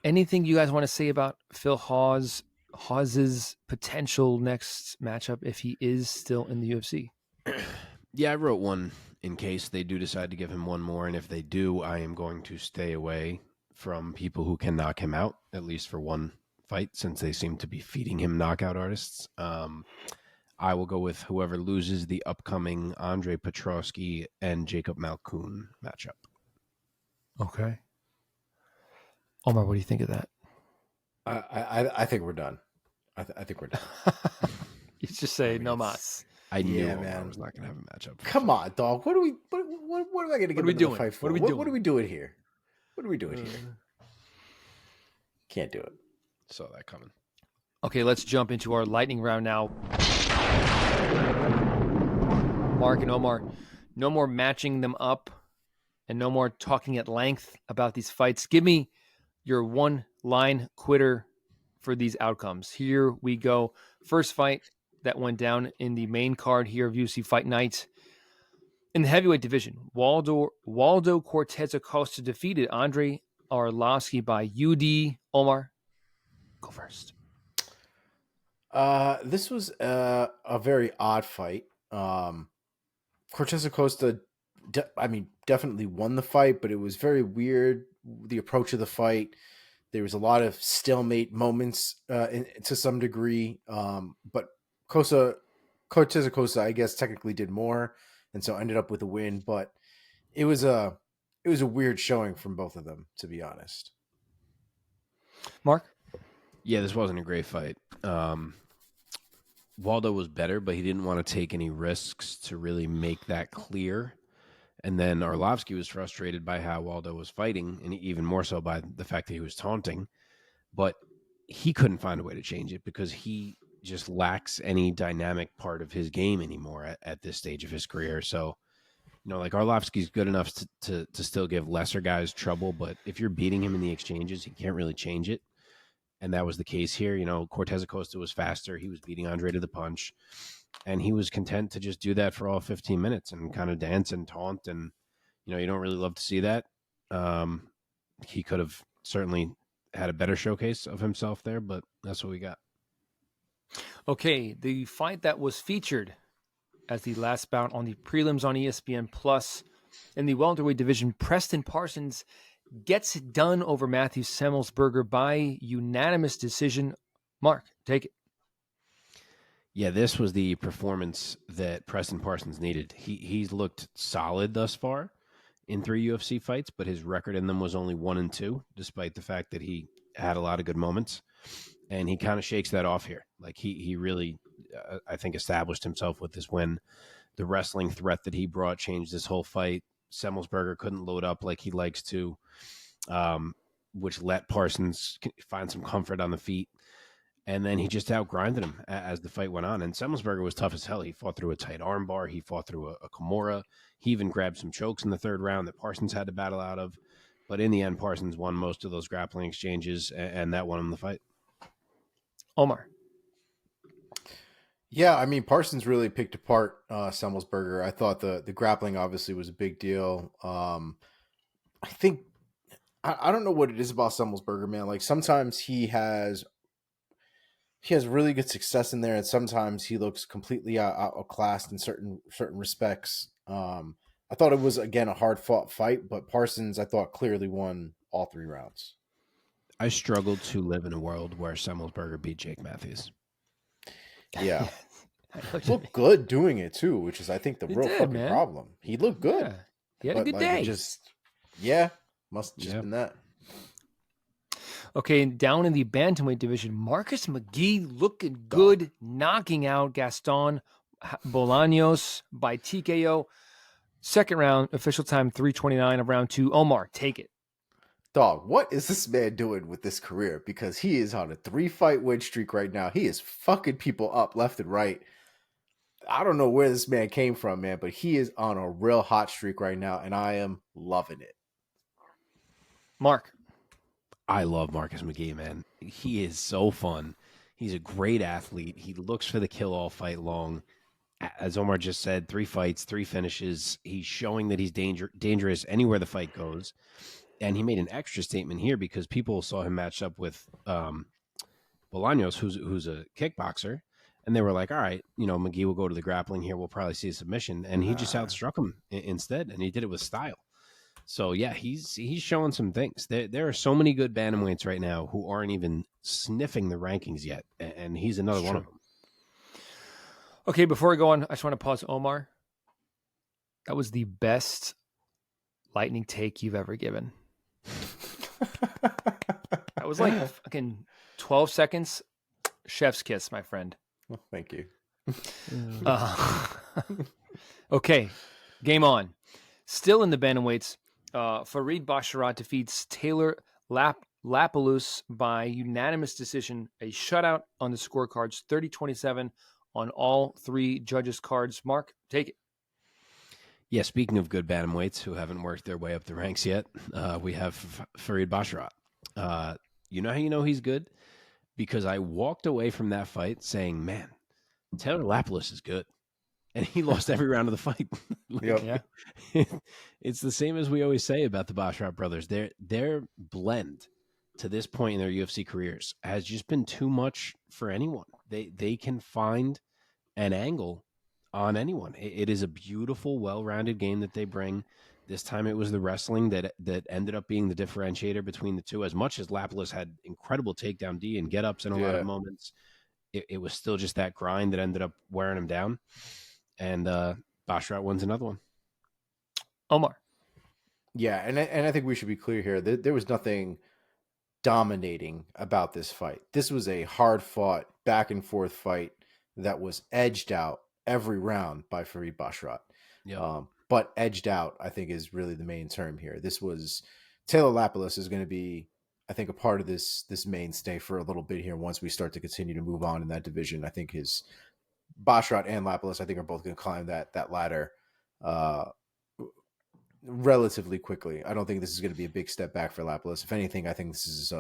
S1: Anything you guys want to say about Phil Hawes's potential next matchup if he is still in the UFC?
S2: Yeah, I wrote one in case they do decide to give him one more. And if they do, I am going to stay away from people who can knock him out, at least for one fight, since they seem to be feeding him knockout artists. I will go with whoever loses the upcoming Andre Petroski and Jacob Malkoun matchup.
S1: Okay. Omar, what do you think of that?
S3: I think we're done. I think we're done.
S1: You just say no mas.
S2: I knew
S3: man.
S2: I was not going to have a matchup.
S3: Come on, dog. What am I going to get into the fight for? What are we doing here? What are we doing here? Can't do it.
S2: Saw that coming.
S1: Okay, let's jump into our lightning round now. Mark and Omar, no more matching them up and no more talking at length about these fights. Give me your one-line quitter for these outcomes. Here we go. First fight that went down in the main card here of UFC Fight Night. In the heavyweight division, Waldo Cortez Acosta defeated Andre Arlovsky by UD. Omar, go first.
S3: This was a very odd fight. Cortez Acosta, definitely won the fight, but it was very weird, the approach of the fight. There was a lot of stalemate moments to some degree, but Cortez Acosta, I guess, technically did more, and so ended up with a win. But it was a weird showing from both of them, to be honest.
S1: Mark?
S2: Yeah, this wasn't a great fight. Waldo was better, but he didn't want to take any risks to really make that clear. And then Arlovsky was frustrated by how Waldo was fighting, and even more so by the fact that he was taunting. But he couldn't find a way to change it because he just lacks any dynamic part of his game anymore at this stage of his career. So, like Arlovsky's good enough to still give lesser guys trouble, but if you're beating him in the exchanges, he can't really change it. And that was the case here. Cortez Acosta was faster. He was beating Andre to the punch. And he was content to just do that for all 15 minutes and kind of dance and taunt. And, you don't really love to see that. He could have certainly had a better showcase of himself there, but that's what we got.
S1: Okay, the fight that was featured as the last bout on the prelims on ESPN Plus in the welterweight division, Preston Parsons gets it done over Matthew Semmelsberger by unanimous decision. Mark, take it.
S2: Yeah, this was the performance that Preston Parsons needed. He's looked solid thus far in 3 UFC fights, but his record in them was only 1-2, despite the fact that he had a lot of good moments. And he kind of shakes that off here. Like he really, I think, established himself with this win. The wrestling threat that he brought changed this whole fight. Semmelsberger couldn't load up like he likes to, which let Parsons find some comfort on the feet. And then he just outgrinded him as the fight went on. And Semmelsberger was tough as hell. He fought through a tight armbar. He fought through a Kimura. He even grabbed some chokes in the third round that Parsons had to battle out of. But in the end, Parsons won most of those grappling exchanges, and that won him the fight.
S1: Omar.
S3: Yeah, Parsons really picked apart Semmelsberger. I thought the grappling obviously was a big deal. I think I don't know what it is about Semmelsberger, man. Like sometimes he has really good success in there, and sometimes he looks completely outclassed in certain respects. I thought it was, again, a hard fought fight, but Parsons, I thought, clearly won all 3 rounds.
S2: I struggled to live in a world where Semmelsberger beat Jake Matthews.
S3: Yeah. He looked good doing it too, which is, I think, the real fucking problem. He looked good.
S1: Yeah. He had a good day.
S3: Must have just been that.
S1: Okay, down in the bantamweight division, Marcus McGee looking good, knocking out Gaston Bolaños by TKO. Second round, official time 3:29 of round 2. Omar, take it.
S3: Dog, what is this man doing with this career? Because he is on a 3-fight win streak right now. He is fucking people up left and right. I don't know where this man came from, man, but he is on a real hot streak right now, and I am loving it.
S1: Mark.
S2: I love Marcus McGee, man. He is so fun. He's a great athlete. He looks for the kill all fight long. As Omar just said, 3 fights, 3 finishes. He's showing that he's dangerous anywhere the fight goes. And he made an extra statement here because people saw him matched up with Bolaños, who's a kickboxer. And they were like, all right, McGee will go to the grappling here. We'll probably see a submission. And he just outstruck him instead. And he did it with style. So, yeah, he's showing some things. There are so many good bantamweights right now who aren't even sniffing the rankings yet. And he's another one of them.
S1: Okay, before we go on, I just want to pause. Omar, that was the best lightning take you've ever given. That was like fucking 12 seconds. Chef's kiss, my friend.
S3: Well, thank you.
S1: Okay, game on. Still in the bantamweights, Farid Basharat defeats Taylor Lapalus by unanimous decision, a shutout on the scorecards, 30-27 on all 3 judges' cards. Mark, take it.
S2: Yeah, speaking of good bantamweights who haven't worked their way up the ranks yet, we have Farid Basharat. You know how you know he's good? Because I walked away from that fight saying, man, Taylor Lapalus is good. And he lost every round of the fight.
S1: Yeah.
S2: It's the same as we always say about the Basharat brothers. Their blend to this point in their UFC careers has just been too much for anyone. They can find an angle on anyone. It is a beautiful, well-rounded game that they bring. This time it was the wrestling that ended up being the differentiator between the two. As much as Lapalus had incredible takedown D and get-ups in a lot of moments, it was still just that grind that ended up wearing him down. And Basharat wins another one.
S1: Omar.
S3: Yeah, and I think we should be clear here. There was nothing dominating about this fight. This was a hard-fought, back-and-forth fight that was edged out every round by Farid Basharat.
S2: Yeah.
S3: But edged out, I think, is really the main term here. This was Taylor Lapalus is going to be, I think, a part of this mainstay for a little bit here once we start to continue to move on in that division. I think his Basharat and Lapalus, I think, are both going to climb that ladder relatively quickly. I don't think this is going to be a big step back for Lapalus. If anything, I think this is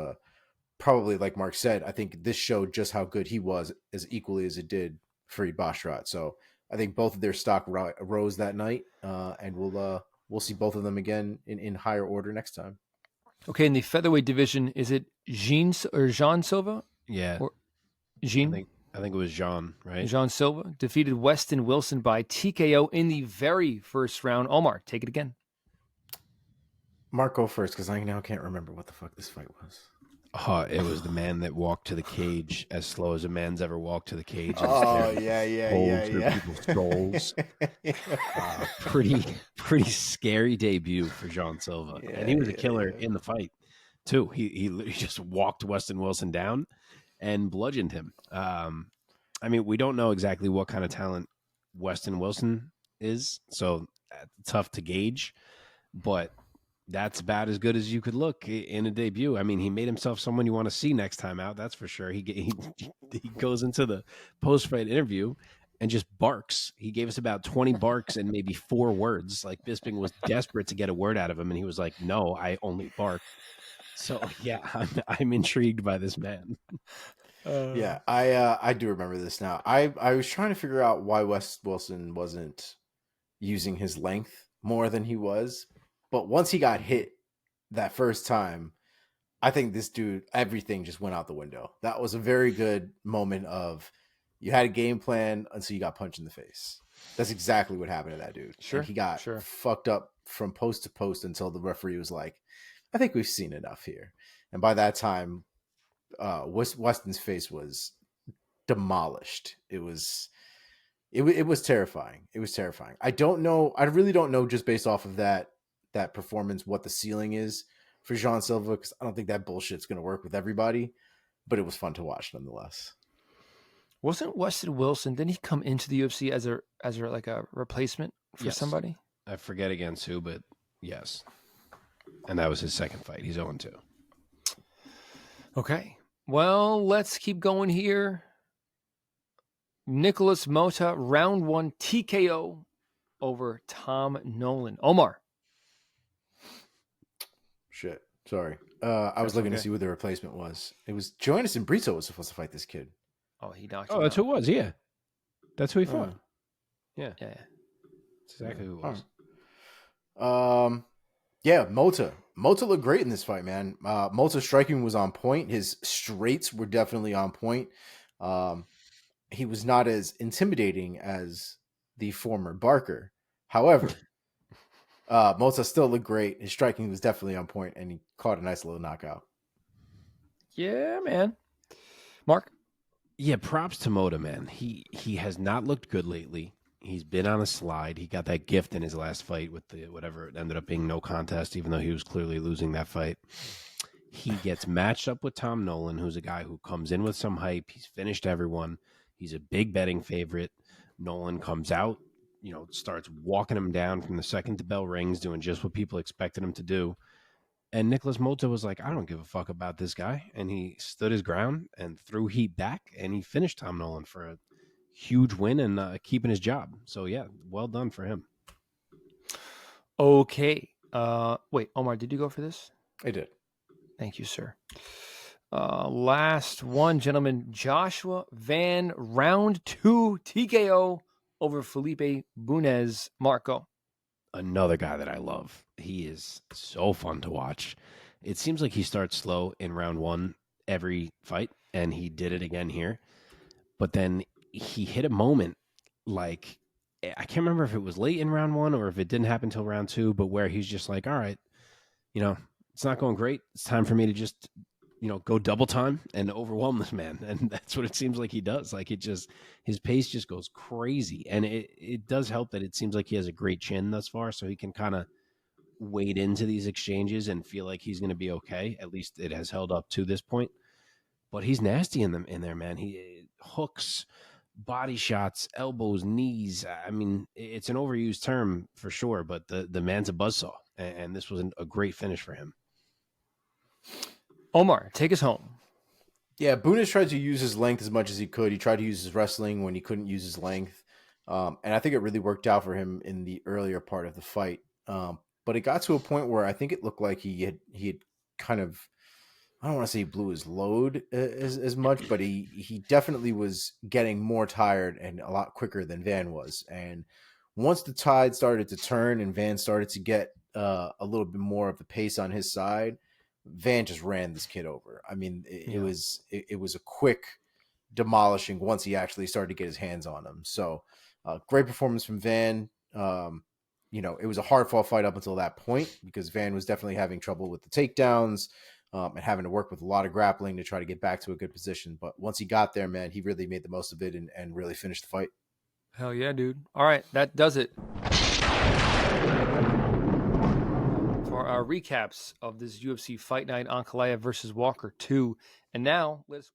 S3: probably, like Mark said, I think this showed just how good he was as equally as it did for Basharat. So I think both of their stock rose that night, and we'll see both of them again in higher order next time.
S1: Okay, in the featherweight division, is it Jean Silva?
S2: Yeah.
S1: Or Jean?
S2: I think it was Jean, right?
S1: Jean Silva defeated Weston Wilson by TKO in the very first round. Omar, take it again.
S3: Mark, go first, because I now can't remember what the fuck this fight was.
S2: It was the man that walked to the cage as slow as a man's ever walked to the cage.
S3: Oh, yeah.
S2: People's souls. Pretty scary debut for Jean Silva.
S3: Yeah,
S2: and he was a killer in the fight, too. He just walked Weston Wilson down and bludgeoned him. I mean, we don't know exactly what kind of talent Weston Wilson is, so tough to gauge, but that's about as good as you could look in a debut. I mean, he made himself someone you want to see next time out. That's for sure. He goes into the post-fight interview and just barks. He gave us about 20 barks and maybe 4 words. Like Bisping was desperate to get a word out of him, and he was like, "No, I only bark." So yeah, I'm intrigued by this man.
S3: Yeah, I do remember this now. I was trying to figure out why Wes Wilson wasn't using his length more than he was. But once he got hit that first time, I think this dude, everything just went out the window. That was a very good moment of you had a game plan until you got punched in the face. That's exactly what happened to that dude.
S1: Sure.
S3: And he got fucked up from post to post until the referee was like, I think we've seen enough here. And by that time, Weston's face was demolished. It was terrifying. It was terrifying. I really don't know just based off of that performance what the ceiling is for Jean Silva, because I don't think that bullshit's going to work with everybody, but it was fun to watch nonetheless.
S1: Wasn't Weston Wilson, didn't he come into the UFC as a like a replacement for somebody?
S2: I forget against who, but yes. and that was his second fight. He's 0-2.
S1: Okay. Well, let's keep going here. Nicholas Mota, round 1 TKO over Tom Nolan. Omar.
S3: Shit. Sorry. I was looking to see who the replacement was. It was Joannis and Brito was supposed to fight this kid.
S1: Oh, he knocked him
S2: that's
S1: out.
S2: who it was. Yeah. That's who he fought.
S1: Yeah.
S2: That's exactly who it was.
S3: Yeah, Mota. Mota looked great in this fight, man. Mota's striking was on point. His straights were definitely on point. He was not as intimidating as the former Barker. However, Mota still looked great. His striking was definitely on point, and he caught a nice little knockout.
S1: Yeah, man. Mark?
S2: Yeah, props to Mota, man. He has not looked good lately. He's been on a slide. He got that gift in his last fight with the whatever. It ended up being no contest, even though he was clearly losing that fight. He gets matched up with Tom Nolan, who's a guy who comes in with some hype. He's finished everyone. He's a big betting favorite. Nolan comes out, starts walking him down from the second the bell rings, doing just what people expected him to do. And Nicholas Mota was like, I don't give a fuck about this guy. And he stood his ground and threw heat back, and he finished Tom Nolan for a huge win and keeping his job. So, yeah, well done for him.
S1: Okay. Wait, Omar, did you go for this?
S3: I did.
S1: Thank you, sir. Last one, gentlemen. Joshua Van, round 2 TKO over Felipe Bunez. Marco.
S2: Another guy that I love. He is so fun to watch. It seems like he starts slow in round 1 every fight, and he did it again here. But then he hit a moment like, I can't remember if it was late in round 1 or if it didn't happen until round 2, but where he's just like, all right, it's not going great. It's time for me to just, go double time and overwhelm this man. And that's what it seems like he does. Like his pace just goes crazy. And it does help that it seems like he has a great chin thus far. So he can kind of wade into these exchanges and feel like he's going to be okay. At least it has held up to this point. But he's nasty in there, man. He hooks, body shots, elbows, knees. I mean, it's an overused term for sure, but the man's a buzzsaw. And this was a great finish for him.
S1: Omar, take us home.
S3: Yeah, Bunez tried to use his length as much as he could. He tried to use his wrestling when he couldn't use his length. And I think it really worked out for him in the earlier part of the fight. But it got to a point where I think it looked like he had kind of, I don't want to say he blew his load as much, but he definitely was getting more tired and a lot quicker than Van was. And once the tide started to turn and Van started to get a little bit more of the pace on his side, Van just ran this kid over. I mean, it was a quick demolishing once he actually started to get his hands on him. So great performance from Van. It was a hard fought fight up until that point because Van was definitely having trouble with the takedowns and having to work with a lot of grappling to try to get back to a good position. But once he got there, man, he really made the most of it and really finished the fight.
S1: Hell yeah, dude. All right, that does it for our recaps of this UFC Fight Night Ankalaev versus Walker 2. And now let's